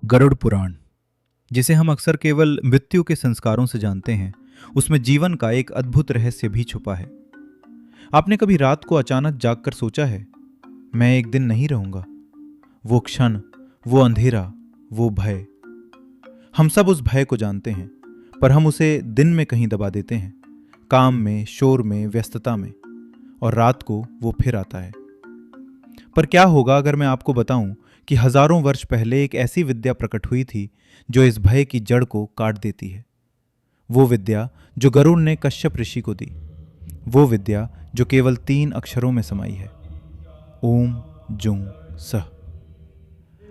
गरुड़ पुराण, जिसे हम अक्सर केवल मृत्यु के संस्कारों से जानते हैं, उसमें जीवन का एक अद्भुत रहस्य भी छुपा है। आपने कभी रात को अचानक जागकर सोचा है, मैं एक दिन नहीं रहूंगा? वो क्षण, वो अंधेरा, वो भय। हम सब उस भय को जानते हैं, पर हम उसे दिन में कहीं दबा देते हैं, काम में, शोर में, व्यस्तता में, और रात को वो फिर आता है। पर क्या होगा अगर मैं आपको बताऊं कि हजारों वर्ष पहले एक ऐसी विद्या प्रकट हुई थी जो इस भय की जड़ को काट देती है। वो विद्या जो गरुड़ ने कश्यप ऋषि को दी, वो विद्या जो केवल 3 अक्षरों में समाई है, ओम जुं सह।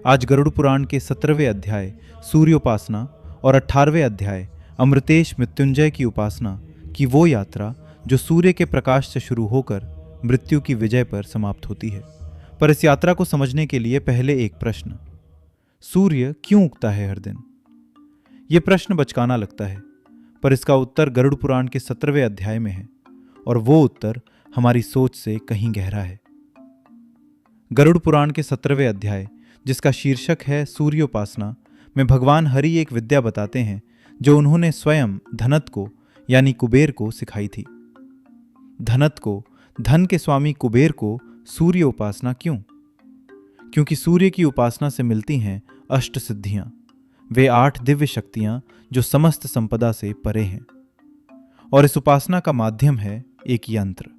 आज गरुड़ पुराण के 17वें अध्याय सूर्योपासना और 18वें अध्याय अमृतेश मृत्युंजय की उपासना की वो यात्रा जो सूर्य के प्रकाश से शुरू होकर मृत्यु की विजय पर समाप्त होती है। पर इस यात्रा को समझने के लिए पहले एक प्रश्न, सूर्य क्यों उगता है हर दिन? यह प्रश्न बचकाना लगता है, पर इसका उत्तर गरुड़ पुराण के 17वें अध्याय में है, और वो उत्तर हमारी सोच से कहीं गहरा है। गरुड़ पुराण के 17वें अध्याय, जिसका शीर्षक है सूर्योपासना, में भगवान हरि एक विद्या बताते हैं जो उन्होंने स्वयं धनत को यानी कुबेर को सिखाई थी। धनत को, धन के स्वामी कुबेर को सूर्य उपासना क्यों? क्योंकि सूर्य की उपासना से मिलती हैं अष्ट सिद्धियां, वे 8 दिव्य शक्तियां जो समस्त संपदा से परे हैं। और इस उपासना का माध्यम है एक यंत्र।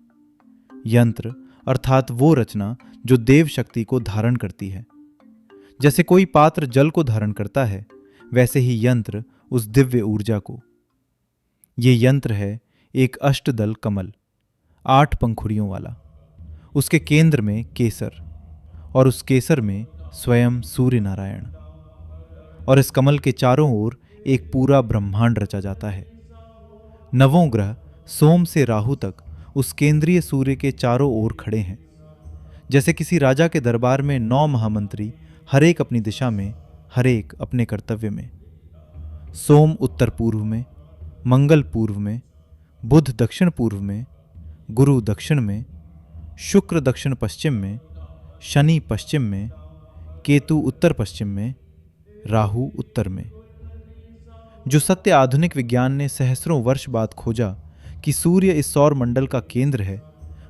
यंत्र अर्थात वो रचना जो देव शक्ति को धारण करती है। जैसे कोई पात्र जल को धारण करता है, वैसे ही यंत्र उस दिव्य ऊर्जा को। ये यंत्र है एक अष्टदल कमल, 8 पंखुड़ियों वाला। उसके केंद्र में केसर, और उस केसर में स्वयं सूर्य नारायण। और इस कमल के चारों ओर एक पूरा ब्रह्मांड रचा जाता है। 9 ग्रह सोम से राहु तक उस केंद्रीय सूर्य के चारों ओर खड़े हैं। जैसे किसी राजा के दरबार में 9 महामंत्री, हरेक अपनी दिशा में, हरेक अपने कर्तव्य में। सोम उत्तर पूर्व में, मंगल पूर्व में, बुध दक्षिण पूर्व में, गुरु दक्षिण में, शुक्र दक्षिण पश्चिम में, शनि पश्चिम में, केतु उत्तर पश्चिम में, राहु उत्तर में। जो सत्य आधुनिक विज्ञान ने सहस्रों वर्ष बाद खोजा कि सूर्य इस सौर मंडल का केंद्र है,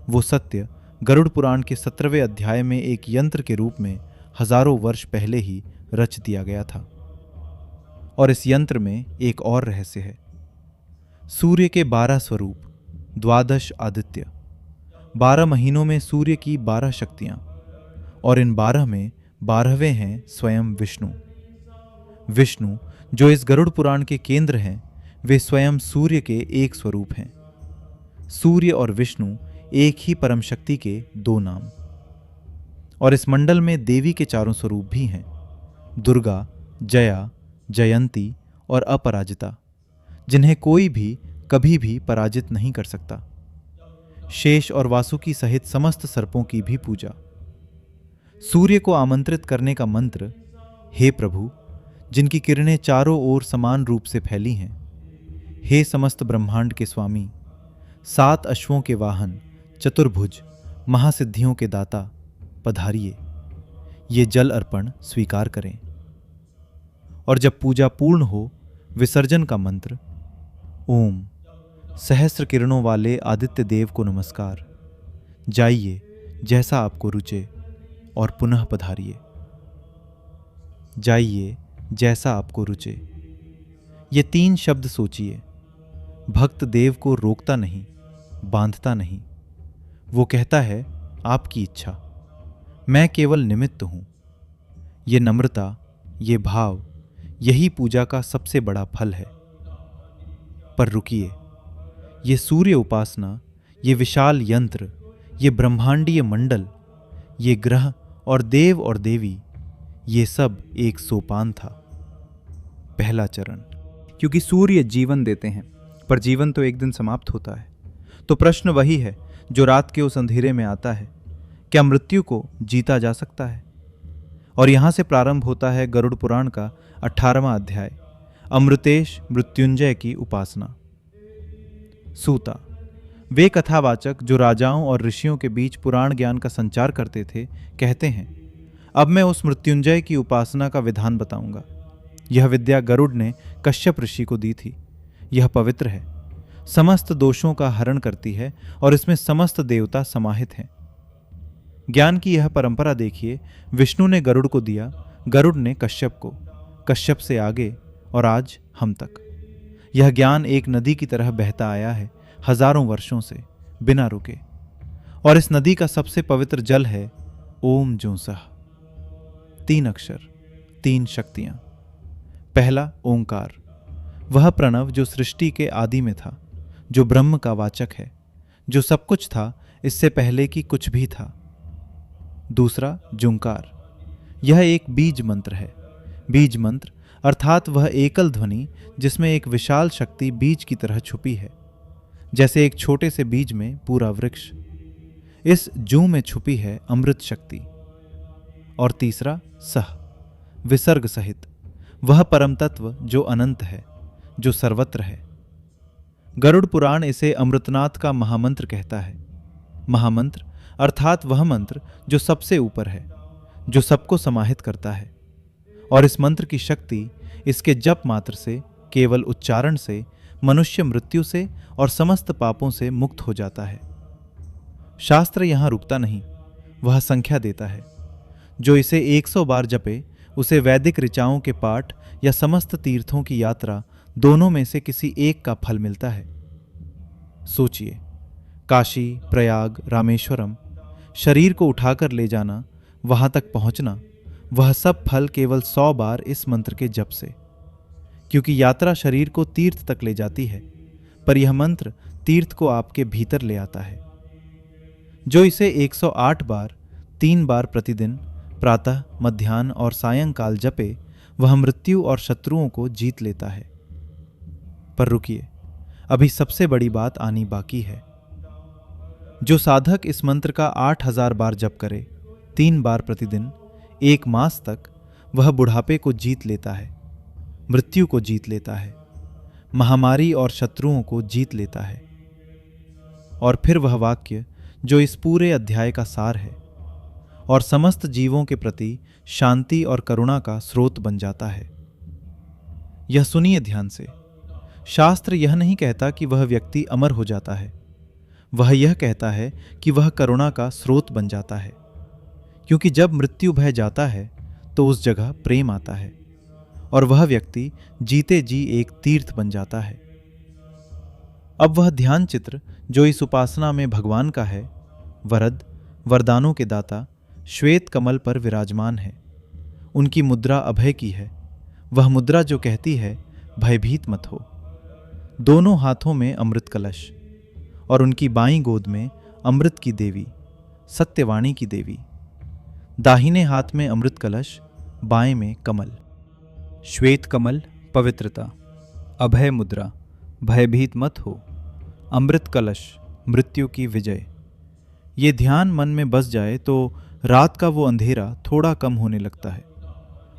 वो सत्य गरुड़ पुराण के 17वें अध्याय में एक यंत्र के रूप में हजारों वर्ष पहले ही रच दिया गया था। और इस यंत्र में एक और रहस्य है। सूर्य के 12 स्वरूप, 12 आदित्य, 12 महीनों में सूर्य की 12 शक्तियां, और इन 12 में 12वें हैं स्वयं विष्णु। विष्णु जो इस गरुड़ पुराण के केंद्र हैं, वे स्वयं सूर्य के एक स्वरूप हैं। सूर्य और विष्णु एक ही परम शक्ति के 2 नाम। और इस मंडल में देवी के 4 स्वरूप भी हैं, दुर्गा, जया, जयंती और अपराजिता, जिन्हें कोई भी कभी भी पराजित नहीं कर सकता। शेष और वासुकी सहित समस्त सर्पों की भी पूजा। सूर्य को आमंत्रित करने का मंत्र, हे प्रभु, जिनकी किरणें चारों ओर समान रूप से फैली हैं, हे समस्त ब्रह्मांड के स्वामी, 7 अश्वों के वाहन, चतुर्भुज, महासिद्धियों के दाता, पधारिए, ये जल अर्पण स्वीकार करें। और जब पूजा पूर्ण हो, विसर्जन का मंत्र, ओम, सहस्र किरणों वाले आदित्य देव को नमस्कार, जाइए जैसा आपको रुचे, और पुनः पधारिए। जाइए जैसा आपको रुचे, ये 3 शब्द सोचिए। भक्त देव को रोकता नहीं, बांधता नहीं। वो कहता है, आपकी इच्छा, मैं केवल निमित्त हूं। ये नम्रता, ये भाव, यही पूजा का सबसे बड़ा फल है। पर रुकिए, ये सूर्य उपासना, ये विशाल यंत्र, ये ब्रह्मांडीय मंडल, ये ग्रह और देव और देवी, ये सब एक सोपान था। पहला चरण। क्योंकि सूर्य जीवन देते हैं, पर जीवन तो एक दिन समाप्त होता है। तो प्रश्न वही है जो रात के उस अंधेरे में आता है, क्या मृत्यु को जीता जा सकता है? और यहां से प्रारंभ होता है गरुड़ पुराण का 18वां अध्याय, अमृतेश मृत्युंजय की उपासना। सूता, वे कथावाचक जो राजाओं और ऋषियों के बीच पुराण ज्ञान का संचार करते थे, कहते हैं, अब मैं उस मृत्युंजय की उपासना का विधान बताऊंगा। यह विद्या गरुड़ ने कश्यप ऋषि को दी थी। यह पवित्र है, समस्त दोषों का हरण करती है और इसमें समस्त देवता समाहित हैं। ज्ञान की यह परंपरा देखिए, विष्णु ने गरुड़ को दिया, गरुड़ ने कश्यप को, कश्यप से आगे और आज हम तक। यह ज्ञान एक नदी की तरह बहता आया है हजारों वर्षों से बिना रुके, और इस नदी का सबसे पवित्र जल है ओम जूंसह। 3 अक्षर, 3 शक्तियां। पहला ओंकार, वह प्रणव जो सृष्टि के आदि में था, जो ब्रह्म का वाचक है, जो सब कुछ था इससे पहले कि कुछ भी था। दूसरा जुंकार, यह एक बीज मंत्र है। बीज मंत्र अर्थात वह एकल ध्वनि जिसमें एक विशाल शक्ति बीज की तरह छुपी है, जैसे एक छोटे से बीज में पूरा वृक्ष। इस जू में छुपी है अमृत शक्ति। और तीसरा सह, विसर्ग सहित, वह परम तत्व जो अनंत है, जो सर्वत्र है। गरुड़ पुराण इसे अमृतनाथ का महामंत्र कहता है। महामंत्र अर्थात वह मंत्र जो सबसे ऊपर है, जो सबको समाहित करता है। और इस मंत्र की शक्ति इसके जप मात्र से, केवल उच्चारण से मनुष्य मृत्यु से और समस्त पापों से मुक्त हो जाता है। शास्त्र यहां रुकता नहीं, वह संख्या देता है। जो इसे 100 बार जपे उसे वैदिक ऋचाओं के पाठ या समस्त तीर्थों की यात्रा, दोनों में से किसी एक का फल मिलता है। सोचिए, काशी, प्रयाग, रामेश्वरम, शरीर को उठाकर ले जाना, वहां तक पहुंचना, वह सब फल केवल 100 बार इस मंत्र के जप से। क्योंकि यात्रा शरीर को तीर्थ तक ले जाती है, पर यह मंत्र तीर्थ को आपके भीतर ले आता है। जो इसे 108 बार 3 बार प्रतिदिन प्रातः, मध्याह्न और सायंकाल जपे, वह मृत्यु और शत्रुओं को जीत लेता है। पर रुकिए, अभी सबसे बड़ी बात आनी बाकी है। जो साधक इस मंत्र का 8000 बार जप करे, 3 बार प्रतिदिन, 1 मास तक, वह बुढ़ापे को जीत लेता है, मृत्यु को जीत लेता है, महामारी और शत्रुओं को जीत लेता है। और फिर वह वाक्य जो इस पूरे अध्याय का सार है और समस्त जीवों के प्रति शांति और करुणा का स्रोत बन जाता है। यह सुनिए ध्यान से। शास्त्र यह नहीं कहता कि वह व्यक्ति अमर हो जाता है, वह यह कहता है कि वह करुणा का स्रोत बन जाता है। क्योंकि जब मृत्यु भय जाता है तो उस जगह प्रेम आता है और वह व्यक्ति जीते जी एक तीर्थ बन जाता है। अब वह ध्यान चित्र जो इस उपासना में भगवान का है, वरद, वरदानों के दाता, श्वेत कमल पर विराजमान है। उनकी मुद्रा अभय की है, वह मुद्रा जो कहती है भयभीत मत हो। दोनों हाथों में अमृत कलश और उनकी बाईं गोद में अमृत की देवी, सत्यवाणी की देवी। दाहिने हाथ में अमृत कलश, बाएं में कमल। श्वेत कमल पवित्रता, अभय मुद्रा भयभीत मत हो, अमृत कलश मृत्यु की विजय। ये ध्यान मन में बस जाए तो रात का वो अंधेरा थोड़ा कम होने लगता है।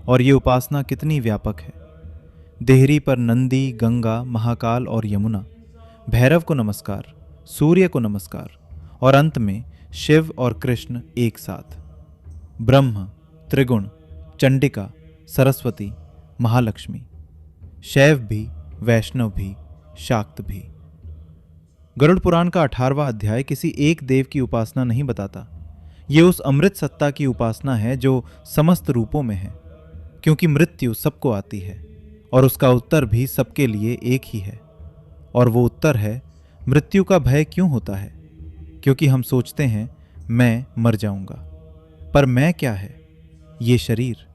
और ये उपासना कितनी व्यापक है। देहरी पर नंदी, गंगा, महाकाल और यमुना, भैरव को नमस्कार, सूर्य को नमस्कार, और अंत में शिव और कृष्ण एक साथ। ब्रह्म, त्रिगुण, चंडिका, सरस्वती, महालक्ष्मी, शैव भी, वैष्णव भी, शाक्त भी। गरुड़ पुराण का 18वां अध्याय किसी एक देव की उपासना नहीं बताता। ये उस अमृत सत्ता की उपासना है जो समस्त रूपों में है। क्योंकि मृत्यु सबको आती है और उसका उत्तर भी सबके लिए एक ही है। और वो उत्तर है, मृत्यु का भय क्यों होता है? क्योंकि हम सोचते हैं मैं मर जाऊंगा। पर मैं क्या है? ये शरीर,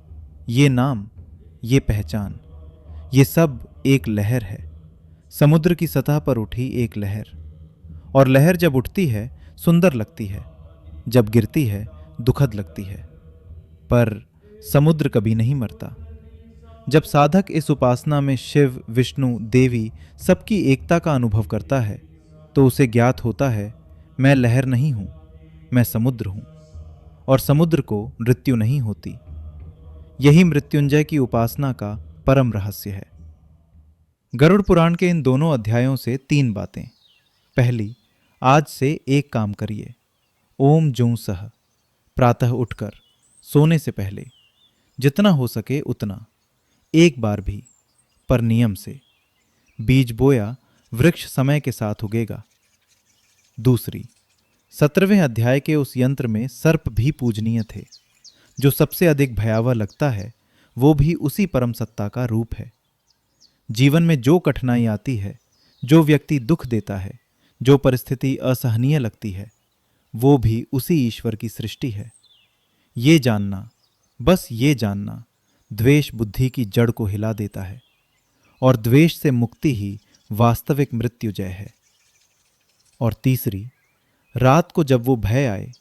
ये नाम, ये पहचान, ये सब एक लहर है, समुद्र की सतह पर उठी एक लहर। और लहर जब उठती है सुंदर लगती है, जब गिरती है दुखद लगती है। पर समुद्र कभी नहीं मरता। जब साधक इस उपासना में शिव, विष्णु, देवी सबकी एकता का अनुभव करता है तो उसे ज्ञात होता है, मैं लहर नहीं हूं, मैं समुद्र हूं, और समुद्र को मृत्यु नहीं होती। यही मृत्युंजय की उपासना का परम रहस्य है। गरुड़ पुराण के इन दोनों अध्यायों से 3 बातें। पहली, आज से एक काम करिए, ओम जूं सह, प्रातः उठकर, सोने से पहले, जितना हो सके उतना, एक बार भी, पर नियम से। बीज बोया, वृक्ष समय के साथ उगेगा। दूसरी, 17वें अध्याय के उस यंत्र में सर्प भी पूजनीय थे। जो सबसे अधिक भयावह लगता है वो भी उसी परम सत्ता का रूप है। जीवन में जो कठिनाई आती है, जो व्यक्ति दुख देता है, जो परिस्थिति असहनीय लगती है, वो भी उसी ईश्वर की सृष्टि है। ये जानना, बस ये जानना, द्वेष बुद्धि की जड़ को हिला देता है, और द्वेष से मुक्ति ही वास्तविक मृत्युजय है। और तीसरी, रात को जब वो भय आए,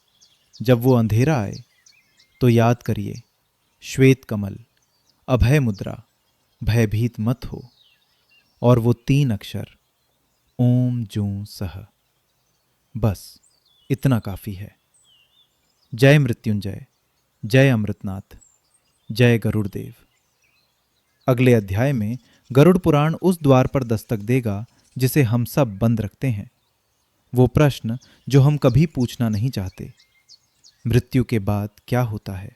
जब वो अंधेरा आए, तो याद करिए श्वेत कमल, अभय मुद्रा, भयभीत मत हो, और वो 3 अक्षर ओम जूं सह। बस इतना काफी है। जय मृत्युंजय, जय अमृतनाथ, जय गरुड़देव। अगले अध्याय में गरुड़ पुराण उस द्वार पर दस्तक देगा जिसे हम सब बंद रखते हैं। वो प्रश्न जो हम कभी पूछना नहीं चाहते, मृत्यु के बाद क्या होता है।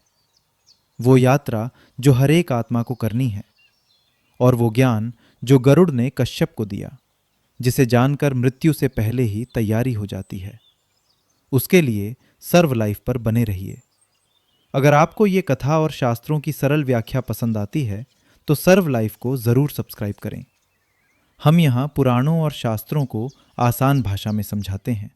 वो यात्रा जो हर एक आत्मा को करनी है, और वो ज्ञान जो गरुड़ ने कश्यप को दिया, जिसे जानकर मृत्यु से पहले ही तैयारी हो जाती है। उसके लिए सर्व लाइफ पर बने रहिए। अगर आपको ये कथा और शास्त्रों की सरल व्याख्या पसंद आती है तो सर्व लाइफ को जरूर सब्सक्राइब करें। हम यहाँ पुराणों और शास्त्रों को आसान भाषा में समझाते हैं।